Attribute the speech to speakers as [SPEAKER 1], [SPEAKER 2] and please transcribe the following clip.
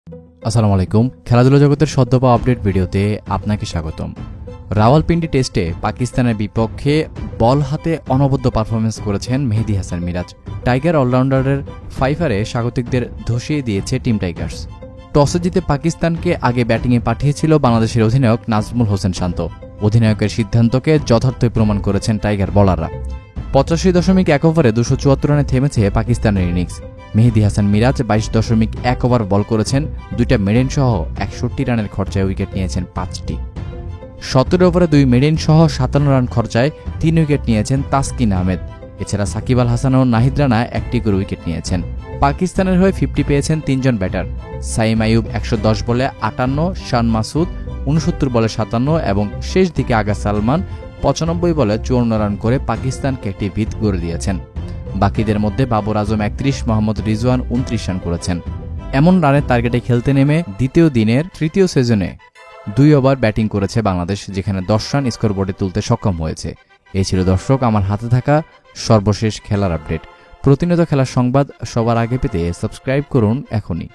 [SPEAKER 1] আসসালামু আলাইকুম। খেলাধুলা জগতের সদ্য পাওয়া আপডেট ভিডিওতে আপনাকে স্বাগতম। রাওয়ালপিন্ডি টেস্টে পাকিস্তানের বিপক্ষে বল হাতে অনবদ্য পারফরমেন্স করেছেন মেহেদী হাসান মিরাজ। টাইগার অলরাউন্ডারের ফাইফারে স্বাগতিকদের ধসিয়ে দিয়েছে টিম টাইগার্স। টসে জিতে পাকিস্তানকে আগে ব্যাটিংয়ে পাঠিয়েছিল বাংলাদেশের অধিনায়ক নাজমুল হোসেন শান্ত। অধিনায়কের সিদ্ধান্তকে যথার্থই প্রমাণ করেছেন টাইগার বোলাররা। 85.1 ওভারে 274 রানে থেমেছে পাকিস্তানের ইনিংস। মেহেদী হাসান মিরাজ 22.1 ওভার বল করেছেন, 2টা মেডেন সহ 61 রানের খরচায় উইকেট নিয়েছেন 5টি। 17 ওভারে 2 মেডেন সহ 57 রান খরচায় 3 উইকেট নিয়েছেন তাসকিন আহমেদ। এছাড়া সাকিব আল হাসান ও নাহিদ রানা 1টি করে উইকেট নিয়েছেন। পাকিস্তানের হয়ে 50 পেয়েছেন 3 জন ব্যাটার। সাইম আইয়ুব 110 বলে 58, শান মাসুদ 69 বলে 57 এবং শেষ দিকে আগা সালমান 95 বলে 54 রান করে পাকিস্তানকে একটি ভিত গড়ে দিয়েছেন। বাকিদের মধ্যে বাবর আজম 31, মোহাম্মদ রিজওয়ান 29 রান করেছেন। এমন রানের টার্গেটে খেলতে নেমে দ্বিতীয় দিনের তৃতীয় সেশনে 2 ওভার ব্যাটিং করেছে বাংলাদেশ, যেখানে 10 রান স্কোরবোর্ডে তুলতে সক্ষম হয়েছে। এই ছিল দর্শক আমার হাতে থাকা সর্বশেষ খেলার আপডেট। প্রতিনিয়ত খেলার সংবাদ সবার আগে পেতে সাবস্ক্রাইব করুন এখনই।